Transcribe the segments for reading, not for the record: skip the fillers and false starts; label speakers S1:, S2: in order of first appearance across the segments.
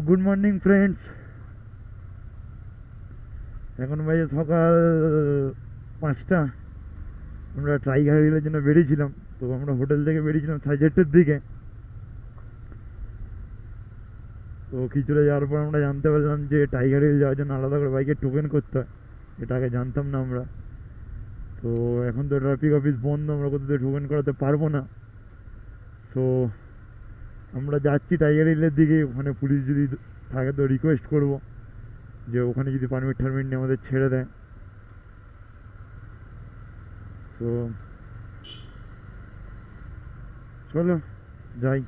S1: Good morning friends. এখন বাজে সকাল 5টা। আমরা টাইগার হিলের জন্য বেরিয়েছিলাম। তো আমরা হোটেল থেকে বেরিয়েছিলাম 4:30টার দিকে। তো খিচুড়ে যাওয়ার পর আমরা জানতে পারলাম যে টাইগার হিল যাওয়ার জন্য আলাদা করে বাইকের টোকেন করতে হয়। এটা আগে জানতাম না আমরা। তো এখন তো ট্রাফিক অফিস বন্ধ, আমরা কোথাও টোকেন করাতে পারবো না। সো আমরা যাচ্ছি টাইগার হিলের দিকে। ওখানে পুলিশ যদি থাকে তো রিকোয়েস্ট করবো যে ওখানে যদি পারমিট টারমিট নিয়ে আমাদের ছেড়ে দেয়। তো চলো যাই।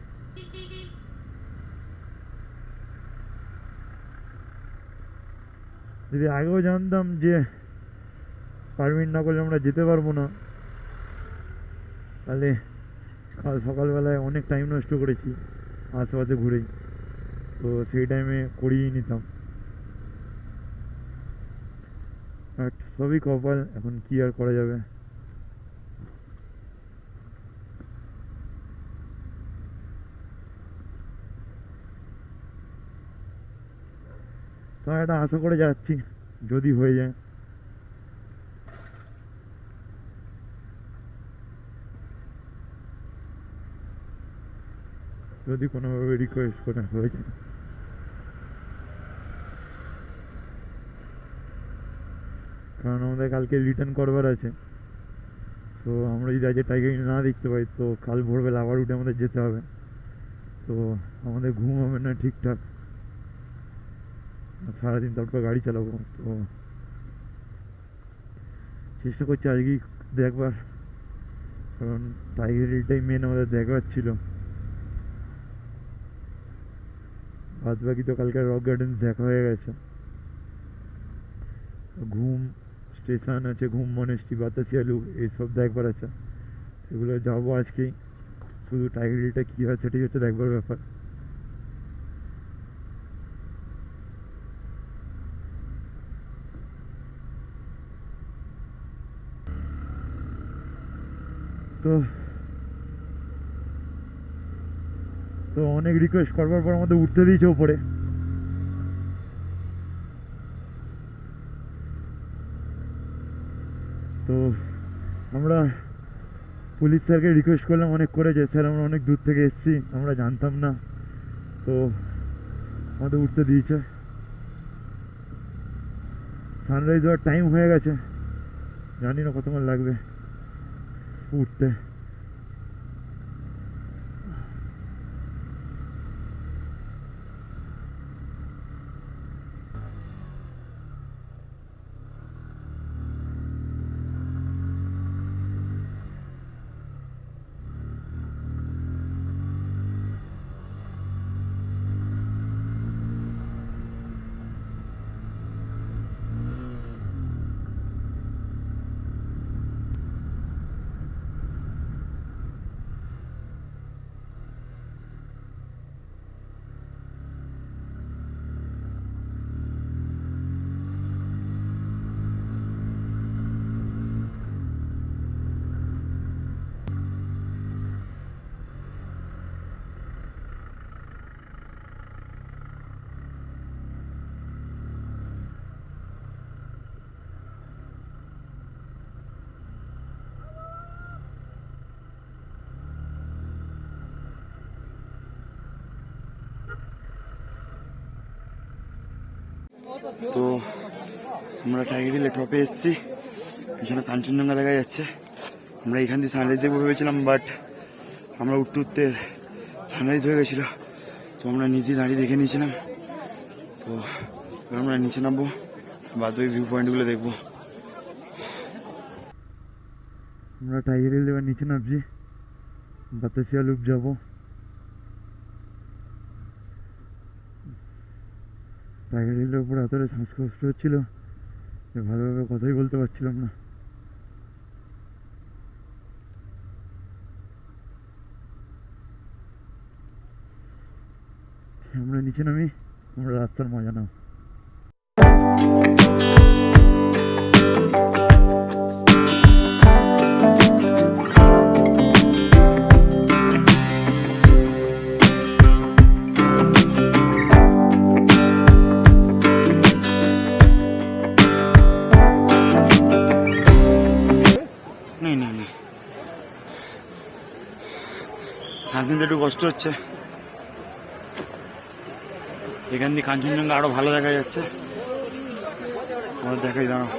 S1: যদি আগেও জানতাম যে পারমিট না করলে আমরা যেতে পারবো না, তাহলে কাল সকালবেলায় অনেক টাইম নষ্ট করেছি আশেপাশে ঘুরেই। তো সেই টাইমে করিয়ে নিতাম। বাট সবই কপাল, এখন কি আর করা যাবে। তো একটা আশা করে যাচ্ছি যদি হয়ে যায়। যদি কোনোভাবে রিকোয়েস্ট করে হয়ে যায়। কারণ আমাদের কালকে রিটার্ন করবার আছে। তো আমরা যদি আজকে টাইগার হিল না দেখতে পাই তো কাল ভোরবেলা আবার উঠে আমাদের যেতে হবে। তো আমাদের ঘুম হবে না ঠিকঠাক, সারাদিন তারপর গাড়ি চালাবো। তো চেষ্টা করছি আজকেই দেখবার, কারণ টাইগার হিলটাই মেন আমাদের দেখবার ছিল। বাদ বাকি তো কালকে রক গার্ডেন্স দেখা হয়ে গেছে। ঘুম স্টেশন আছে, ঘুম মনেস্ট্রি, বাতাসিয়া লুপ, এইসব দেখবার আছে। সেগুলো যাবো আজকেই। শুধু টাইগার হিলটা কী হয় সেটাই হচ্ছে দেখবার ব্যাপার। তো তো অনেক রিকোয়েস্ট করবার পর আমাদের উঠতে দিয়েছে ওপরে। তো আমরা পুলিশ স্যারকে রিকোয়েস্ট করলাম অনেক করে যে স্যার আমরা অনেক দূর থেকে এসেছি, আমরা জানতাম না। তো আমাদের উঠতে দিয়েছে। সানরাইজ হওয়ার টাইম হয়ে গেছে, জানি না কতক্ষণ লাগবে উঠতে।
S2: তো আমরা টাইগার হিলে টপে এসেছি, পিছনে কাঞ্চনজঙ্ঘা দেখা যাচ্ছে। আমরা এখান দিয়ে সানরাইজ দেখবো ভেবেছিলাম, বাট আমরা উঠতে উঠতে সানরাইজ হয়ে গেছিলো। তো আমরা নিচে দাঁড়িয়ে দেখে নিয়েছিলাম। তো এবার আমরা নিচে নামবো, বাদ বাকি ভিউ পয়েন্টগুলো দেখবো।
S1: আমরা টাইগার হিল এবার নিচে নামছি, বাতাসিয়া লুপ যাবো। টাইগার হিলের উপর এতটা শ্বাসকষ্ট হচ্ছিল যে ভালোভাবে কথাই বলতে পারছিলাম না। আমরা নিচে নামি, আমরা রাস্তার মজা নাও।
S2: আসতে একটু কষ্ট হচ্ছে। এখান দিয়ে কাঞ্চনজঙ্ঘা আরো ভালো দেখা যাচ্ছে। দেখাই দাঁড়াও,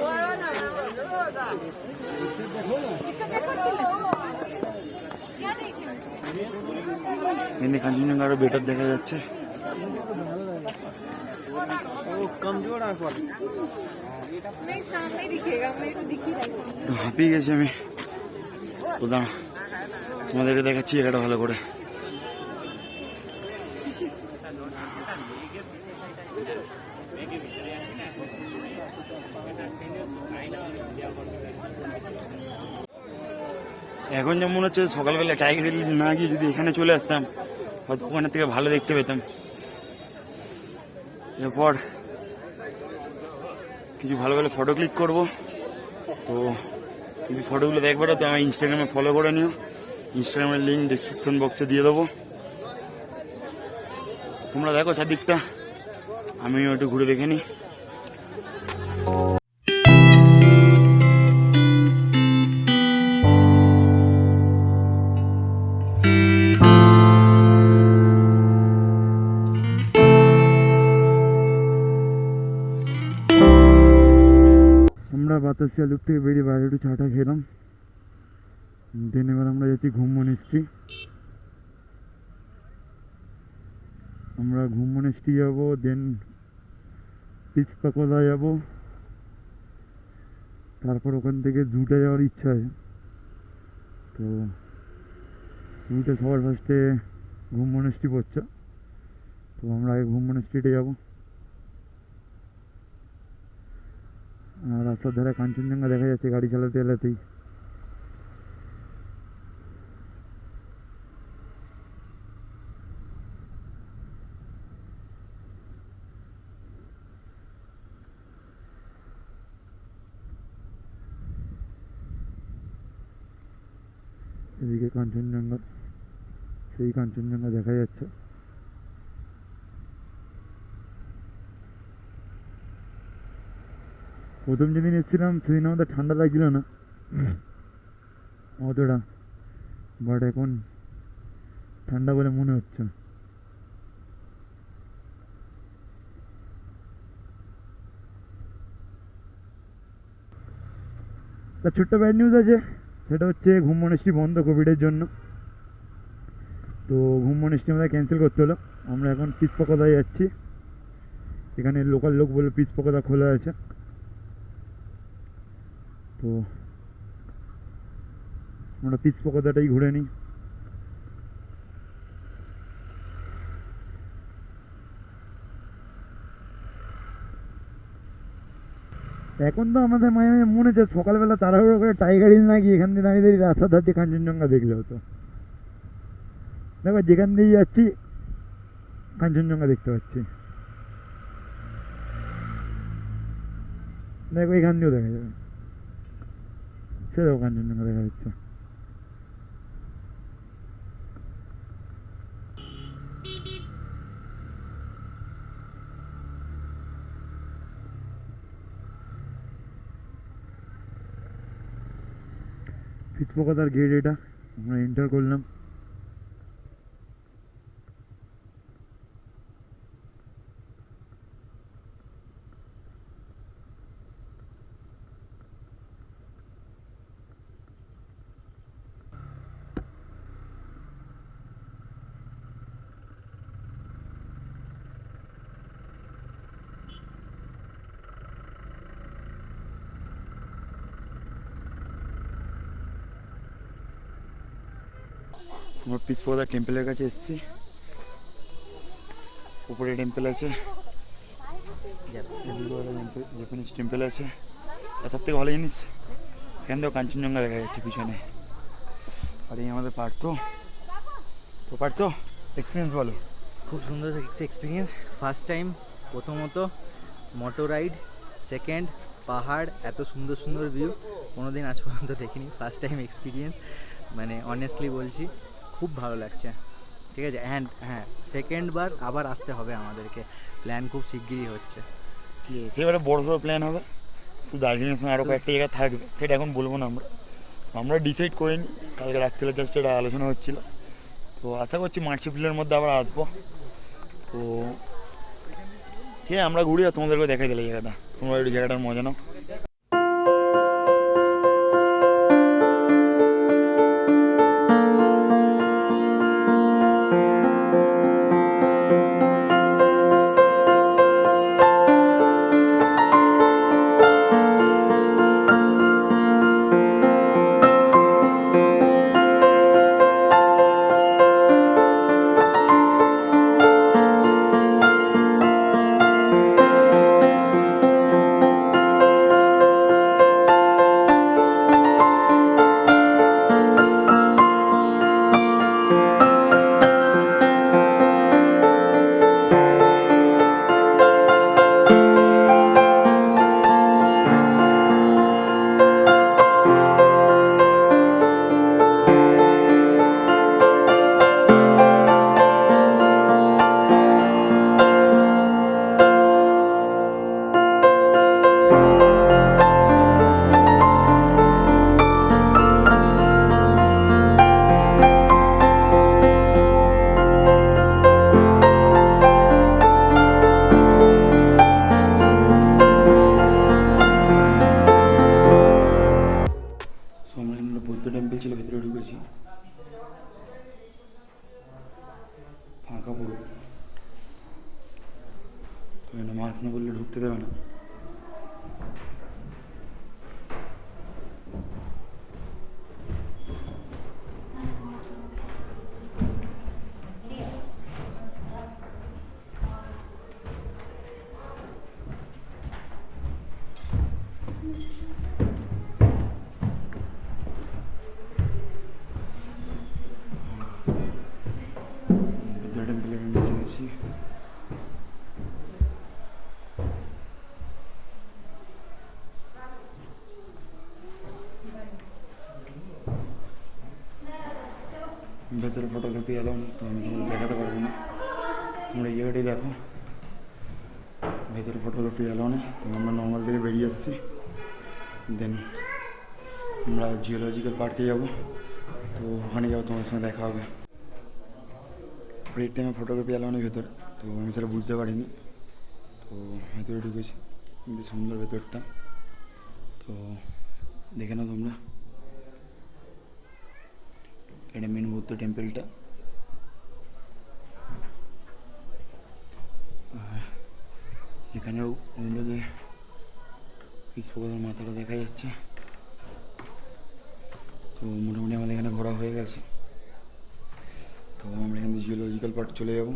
S2: এখান দিয়ে কাঞ্চনজঙ্ঘা আরো বেটার দেখা যাচ্ছে। হাঁপিয়ে গেছি আমি, তো দাঁড়া তোমাদেরকে দেখাচ্ছি জায়গাটা ভালো করে। এখন যেমন মনে হচ্ছে সকালবেলা টাইগার হিল না গিয়ে যদি এখানে চলে আসতাম হয়তো ওখানের থেকে ভালো দেখতে পেতাম। এরপর কিছু ভালো ভালো ফটো ক্লিক করবো। তো যদি ফটোগুলো দেখবে তো আমার ইনস্টাগ্রামে ফলো করে নিও, ইনস্টাগ্রামের লিঙ্ক ডিসক্রিপশন বক্সে দিয়ে দেবো। তোমরা দেখো চারদিকটা, আমিও একটু ঘুরে দেখে নিই।
S1: আমরা বাতাসিয়া লুপ থেকে বেরিয়ে বাইরে একটু চাটা খেলাম। দেন এবার আমরা যাচ্ছি ঘুম মনিস্ট্রি। আমরা ঘুম মনিস্ট্রি যাবো, দেন পিচ পাকোদা যাবো, তারপর ওখান থেকে জুটে যাওয়ার ইচ্ছা আছে। তো জুটে সবার ফার্স্টে ঘুম মনিস্ট্রি পড়ছে, তো আমরা আগে ঘুম মনিস্ট্রিতে যাবো। আর রাস্তার ধারে কাঞ্চনজঙ্ঘা দেখা যাচ্ছে গাড়ি চালাতে চালাতেই। এদিকে কাঞ্চনজঙ্ঘা, সেই কাঞ্চনজঙ্ঘা দেখা যাচ্ছে। প্রথম যেদিন এসেছিলাম সেদিন আমাদের ঠান্ডা লাগছিল না অতটা, বাট এখন ঠান্ডা বলে মনে হচ্ছে। তার ছোট্ট ব্যাড নিউজ আছে, সেটা হচ্ছে ঘুম মনিস্ট্রি বন্ধ কোভিডের জন্য। তো ঘুম মনিস্ট্রি আমাদের ক্যান্সেল করতে হলো। আমরা এখন পিচ পাকোদায় যাচ্ছি। এখানে লোকাল লোক বলে পিচ পাকোদা খোলা আছে, তো আমরা পিচ পাকোদাটাই ঘুরে নিই। এখন তো আমাদের মাঝে মাঝে মনে হচ্ছে সকালবেলা তাড়াহুড়ো করে টাইগার হিল না গিয়ে এখান দিয়ে দাঁড়িয়ে দাঁড়িয়ে রাস্তার ধার দিয়ে কাঞ্চনজঙ্ঘা দেখলে হতো। দেখো যেখান দিয়ে যাচ্ছি কাঞ্চনজঙ্ঘা দেখতে পাচ্ছি, দেখো এখান দিয়েও দেখা যাবে, সে দেখো কাঞ্চনজঙ্ঘা দেখা যাচ্ছে। পিচ পাকোদার গেট এটা, আমরা এন্টার করলাম।
S2: আমরা পিচ পাকোদা টেম্পলের কাছে এসেছি। উপরে টেম্পল আছে, জাপানিজ টেম্পল আছে। আর সব থেকে ভালো জিনিস এখান থেকেও কাঞ্চনজঙ্ঘা দেখা যাচ্ছে পিছনে। আর এই আমাদের পার্থ। তো পার্থ এক্সপিরিয়েন্স বলো।
S3: খুব সুন্দর এক্সপিরিয়েন্স। ফার্স্ট টাইম, প্রথমত মোটর রাইড, সেকেন্ড পাহাড়, এত সুন্দর সুন্দর ভিউ কোনোদিন আজ পর্যন্ত দেখিনি। ফার্স্ট টাইম এক্সপিরিয়েন্স, মানে অনেস্টলি বলছি, খুব ভালো লাগছে। ঠিক আছে, অ্যান্ড হ্যাঁ, সেকেন্ড বার আবার আসতে হবে আমাদেরকে। প্ল্যান খুব শিগগিরই হচ্ছে।
S2: ঠিক আছে, সেবারে বড় সড়ো প্ল্যান হবে। শুধু দার্জিলিংয়ের সময় আরও কয়েকটা জায়গা থাকবে, সেটা এখন বলবো না। আমরা ডিসাইড করিনি, কালকে রাত্রিবেলা জাস্ট এটা আলোচনা হচ্ছিলো। তো তো আশা করছি মার্চিপ্লের মধ্যে আবার আসবো। তো ঠিক আছে, আমরা ঘুরি আর তোমাদেরকে দেখাই দিলে জায়গাটা, তোমরা একটু জায়গাটার মজা নাও। বৌদ্ধ টেম্পল ছিল, ভেতরে ঢুকেছি, ফাঁকা পুরো, তো এখানে মাছ না বললে ঢুকতে দেবে না। বুদ্ধ টেম্পলের নিচে গেছি, ভেতরে ফটোগ্রাফি এলাও নেই, তো আমি তোমাদের দেখাতে পারবো না, তোমরা এই জায়গাটাই দেখো। ভেতরে ফটোগ্রাফি এলাও নেই, তো আমরা নর্মাল থেকে বেরিয়ে আসছি। দেন আমরা জিওলজিক্যাল পার্কে যাব, তো ওখানে যাবো, তোমার সঙ্গে দেখা হবে। ব্রেক টাইমে ফটোগ্রাফি এলাও নেই ভেতরে, তো আমি সেটা বুঝতে পারিনি। তো ভেতরে ঢুকেছি, বেশ সুন্দর ভেতরটা, তো দেখে নাও তোমরা। এটা মেন বুদ্ধ টেম্পলটা। এখানেও ওইগুলোকে পিসপোকার মাথাটা দেখা যাচ্ছে। তো মোটামুটি আমাদের এখানে ঘোরা হয়ে গেছে, তো আমরা এখান থেকে জিওলজিক্যাল পার্ক চলে যাব,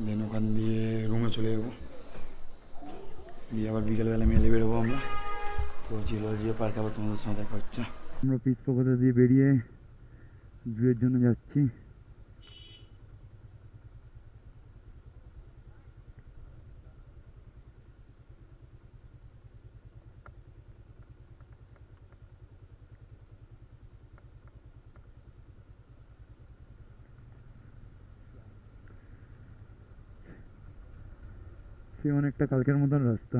S2: দেন ওখান দিয়ে রুমে চলে যাব, দিয়ে আবার বিকেলবেলা মেলে বেরোবো আমরা। তো জিওলজিক্যাল পার্ক আবার তোমাদের সঙ্গে দেখা হচ্ছে।
S1: আমরা পিসপোকাটা দিয়ে বেরিয়ে জুয়ের জন্য যাচ্ছি। সে অনেকটা কালকের মতন রাস্তা।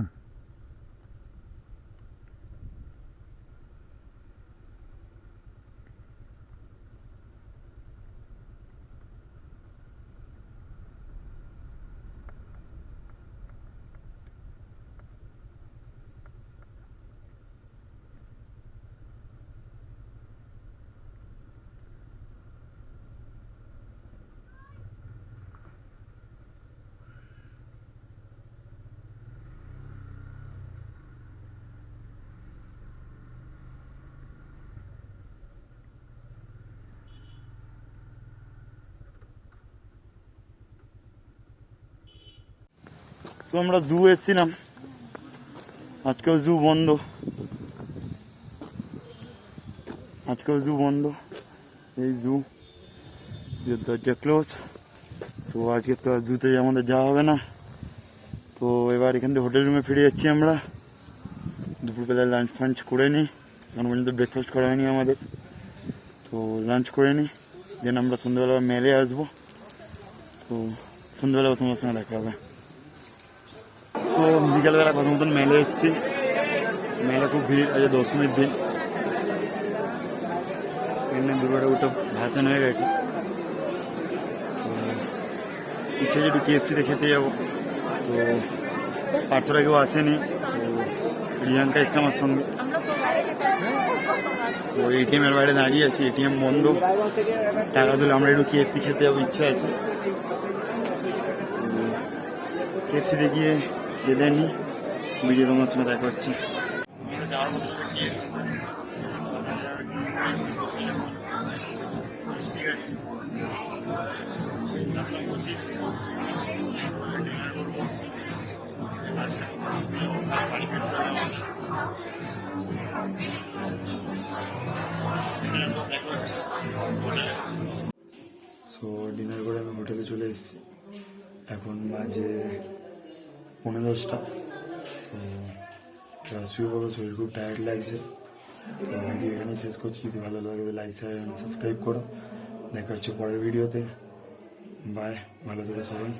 S2: সো আমরা জু এসেছিলাম, আজকেও জু বন্ধ, এই জু দরজা ক্লোজ। সো আজকে তো জুতে আমাদের যাওয়া হবে না, তো এবার এখান থেকে হোটেল রুমে ফিরে যাচ্ছি আমরা। দুপুরবেলায় লাঞ্চ ফাঞ্চ করে নিই, এখন পর্যন্ত ব্রেকফাস্ট করা হয়নি আমাদের, তো লাঞ্চ করে নিই, দেন আমরা সন্ধ্যেবেলা মেলে আসবো। তো সন্ধ্যেবেলা তোমার সঙ্গে দেখা হবে। সো বিকালবেলা কথা মতন মেলে এসেছি, মেলে খুব ভিড়, আজ দশমীর দিন, এখানে দুর্গাটা ওটা ভাসান হয়ে গেছে। ইচ্ছে যে একটু KFC-তে খেতে যাবো। তো পার্থরা কেউ আসেনি, তো রিয়াঙ্কা এসছে আমার সঙ্গে। তো ATM-এর বাইরে দাঁড়িয়ে আছি, ATM বন্ধ, টাকা তুলে আমরা একটু KFC খেতে যাবো, ইচ্ছা আছে। KFC-তে গিয়ে খেলে নি, ভিডিও তোমার সঙ্গে দেখা হচ্ছে। সো ডিনার করে আমি হোটেলে চলে এসেছি, এখন বাজে 10:45। তো শুয়ে পড়বো, শরীর খুব টায়ার্ড লাগছে। তো ভিডিও এখানে শেষ করছি, যদি ভালো লাগে তো লাইক শেয়ার এবং সাবস্ক্রাইব করো। দেখা হচ্ছে পরের ভিডিওতে, বাই, ভালো থেকো সবাই।